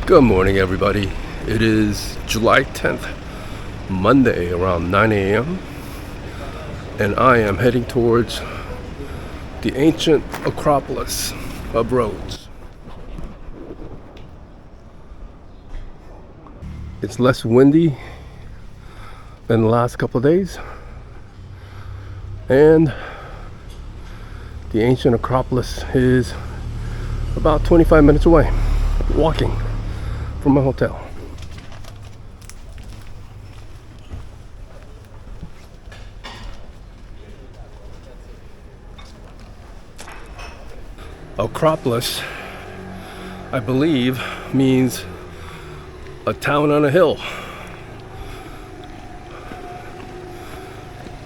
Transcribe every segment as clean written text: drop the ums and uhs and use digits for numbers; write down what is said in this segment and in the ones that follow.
Good morning, everybody. It is July 10th, Monday, around 9 a.m. and I am heading towards the ancient Acropolis of Rhodes. It's less windy than the last couple of days, and the ancient Acropolis is about 25 minutes away, walking from my hotel. Acropolis, I believe, means a town on a hill.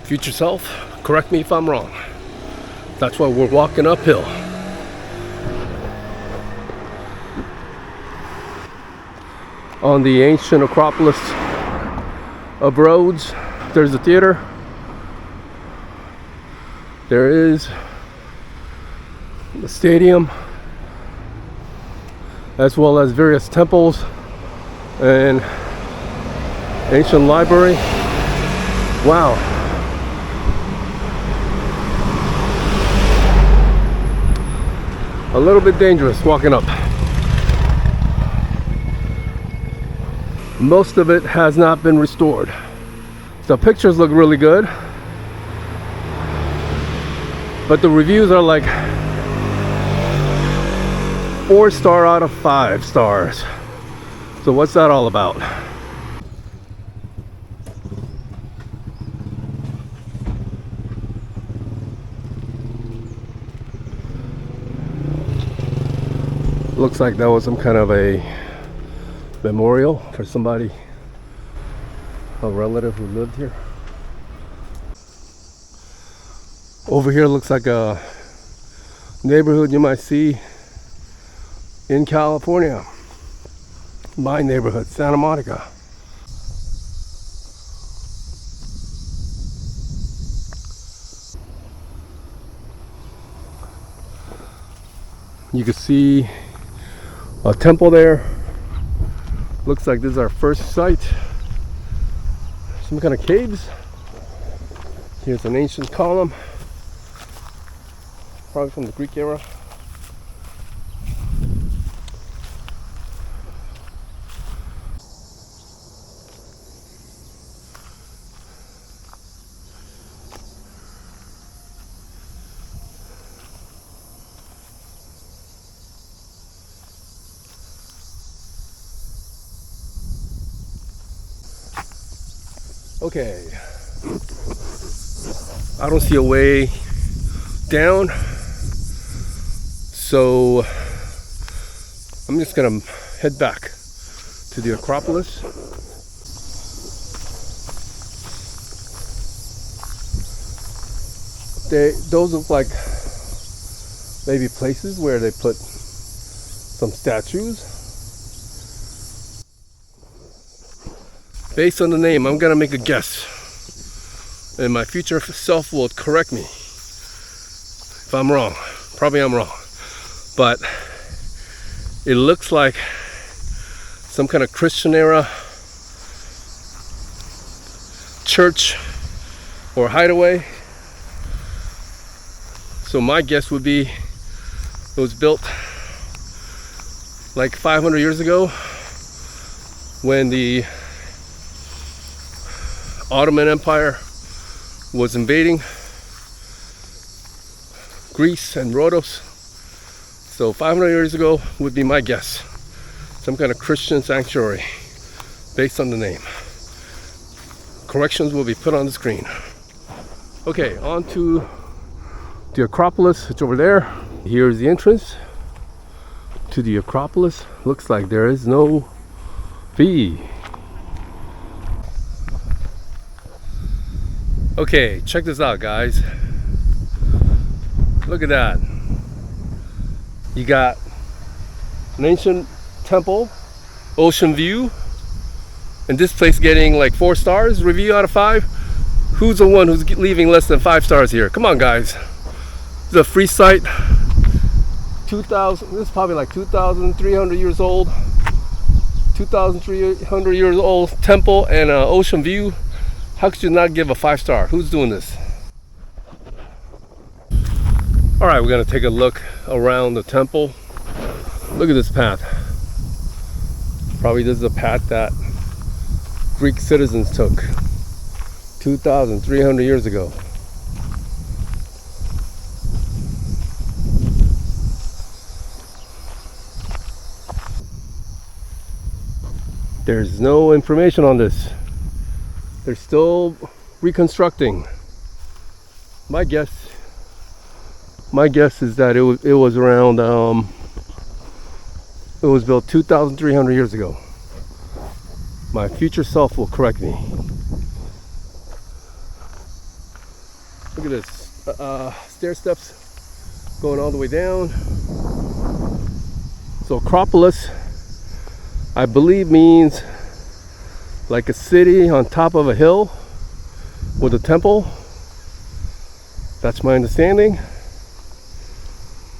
Future self, correct me if I'm wrong. That's why we're walking uphill. On the ancient Acropolis of Rhodes, there's a theater. There is the stadium, as well as various temples and ancient library. Wow. A little bit dangerous walking up. Most of it has not been restored. The pictures look really good, but the reviews are like 4-star out of 5 stars. So what's that all about? Looks like that was some kind of a memorial for somebody, a relative who lived here. Over here looks like a neighborhood you might see in California. My neighborhood, Santa Monica. You can see a temple there. Looks like this is our first site. Some kind of caves. Here's an ancient column, probably from the Greek era. Okay, I don't see a way down, so I'm just gonna head back to the Acropolis. Those look like maybe places where they put some statues. Based on the name, I'm gonna make a guess, and my future self will correct me if I'm wrong. Probably I'm wrong, but it looks like some kind of Christian era church or hideaway. So my guess would be it was built like 500 years ago when the Ottoman Empire was invading Greece and Rhodes. So 500 years ago would be my guess. Some kind of Christian sanctuary based on the name. Corrections will be put on the screen. Okay, on to the Acropolis. It's over there. Here's the entrance to the Acropolis. Looks like there is no fee. Okay, check this out, guys. Look at that. You got an ancient temple, ocean view, and this place getting like 4 stars, review out of 5. Who's the one who's leaving less than 5 stars here? Come on, guys. This is a free site. 2,000, this is probably like 2,300 years old. 2,300 years old temple and an ocean view. How could you not give a 5-star? Who's doing this? All right, we're gonna take a look around the temple. Look at this path. Probably this is a path that Greek citizens took 2,300 years ago. There's no information on this. They're still reconstructing. My guess is that it was around it was built 2,300 years ago. My future self will correct me. Look at this, stair steps going all the way down. So Acropolis, I believe, means like a city on top of a hill with a temple. That's my understanding.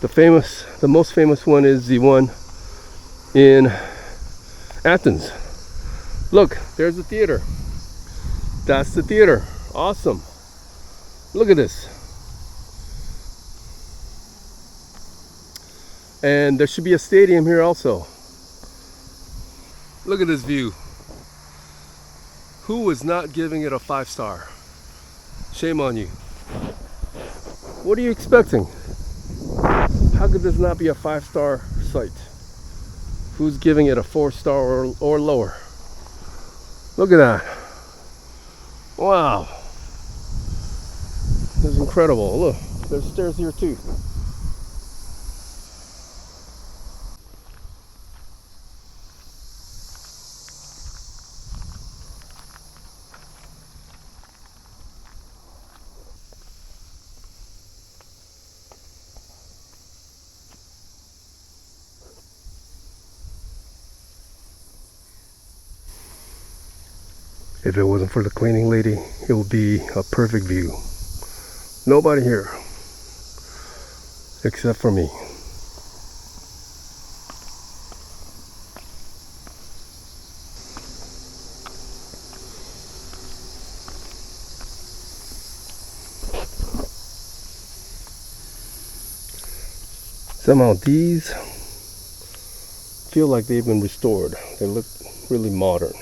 The most famous one is the one in Athens. Look, there's the theater. That's the theater. Awesome. Look at this. And there should be a stadium here also. Look at this view. Who is not giving it a 5-star? Shame on you. What are you expecting? How could this not be a 5-star site? Who's giving it a 4-star or lower? Look at that. Wow. This is incredible. Look, there's stairs here too. If it wasn't for the cleaning lady, it would be a perfect view. Nobody here, except for me. Somehow these feel like they've been restored. They look really modern.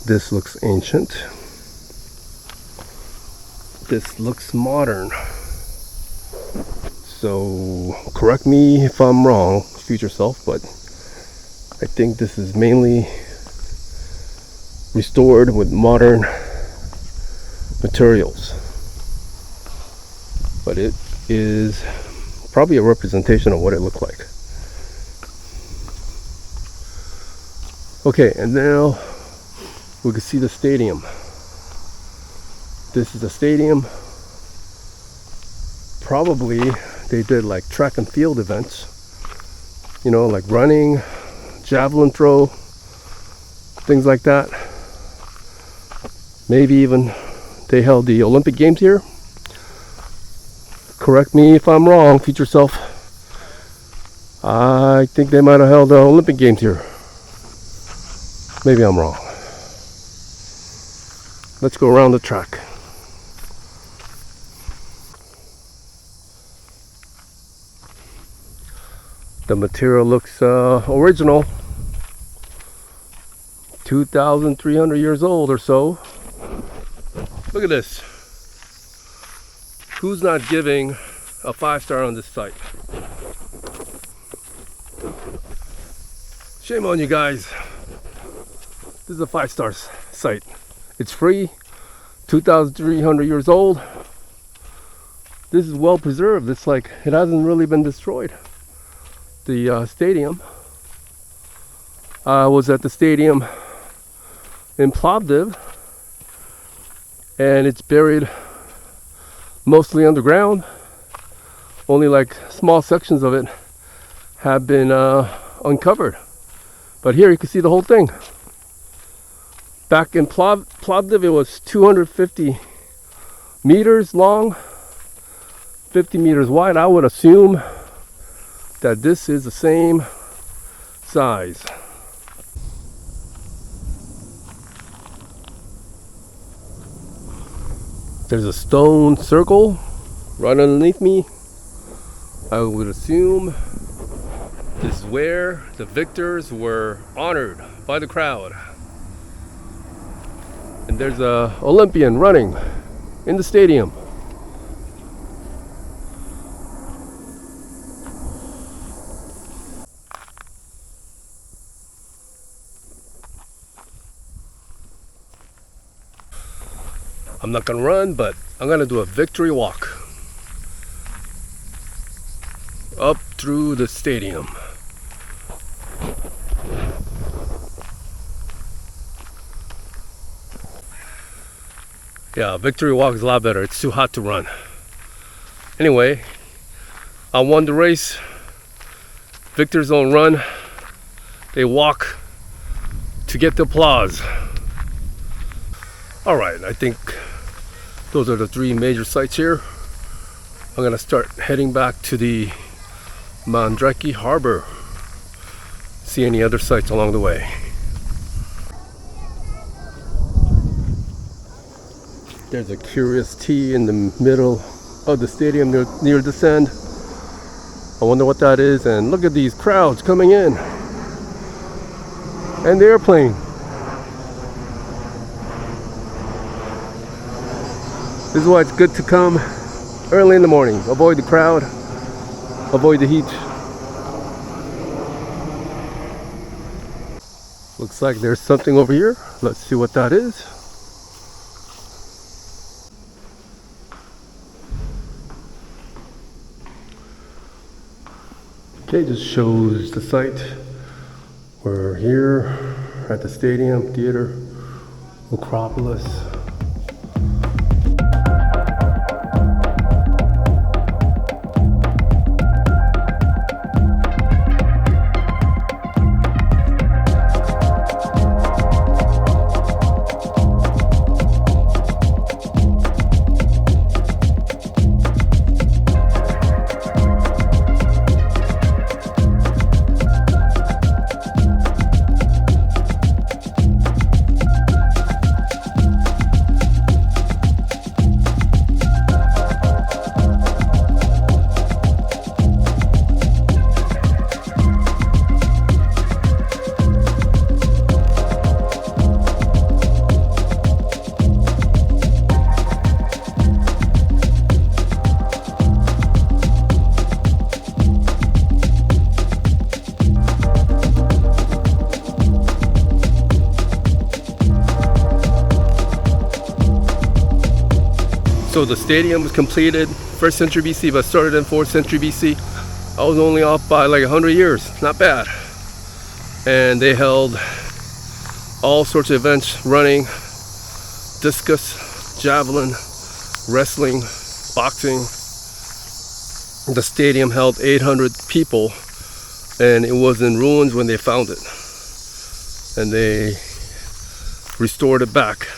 This looks ancient. This looks modern. So correct me if I'm wrong, future self, but I think this is mainly restored with modern materials. But it is probably a representation of what it looked like. Okay, and now we can see the stadium. This is the stadium. Probably they did like track and field events, you know, like running, javelin throw, things like that. Maybe even they held the Olympic Games here. Correct me if I'm wrong, future self. I think they might have held the Olympic Games here. Maybe I'm wrong. Let's go around the track. The material looks original. 2,300 years old or so. Look at this. Who's not giving a 5-star on this site? Shame on you guys. This is a 5-star site. It's free, 2,300 years old. This is well preserved. It's like it hasn't really been destroyed. The stadium. I was at the stadium in Plovdiv, and it's buried mostly underground. Only like small sections of it have been uncovered. But here you can see the whole thing. Back in Plovdiv, it was 250 meters long, 50 meters wide. I would assume that this is the same size. There's a stone circle right underneath me. I would assume this is where the victors were honored by the crowd. And there's a Olympian running in the stadium. I'm not gonna run, but I'm gonna do a victory walk up through the stadium. Yeah, victory walk is a lot better. It's too hot to run. Anyway, I won the race. Victors don't run, they walk to get the applause. Alright, I think those are the three major sites here. I'm gonna start heading back to the Mandrake Harbor. See any other sites along the way. There's a curious T in the middle of the stadium near this end. I wonder what that is, and look at these crowds coming in. And the airplane. This is why it's good to come early in the morning. Avoid the crowd, avoid the heat. Looks like there's something over here. Let's see what that is. Okay, just shows the site. We're here at the stadium, theater, Acropolis. So the stadium was completed 1st century BC, but started in 4th century BC. I was only off by like 100 years, not bad. And they held all sorts of events: running, discus, javelin, wrestling, boxing. The stadium held 800 people, and it was in ruins when they found it. And they restored it back.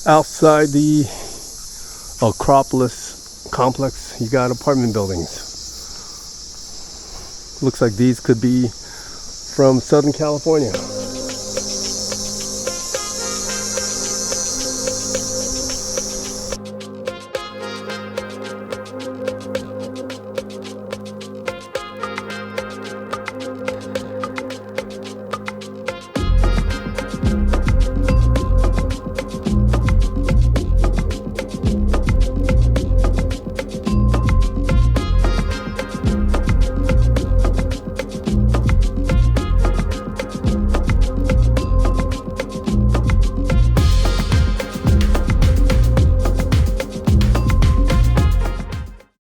Outside the Acropolis complex, you got apartment buildings. Looks like these could be from Southern California.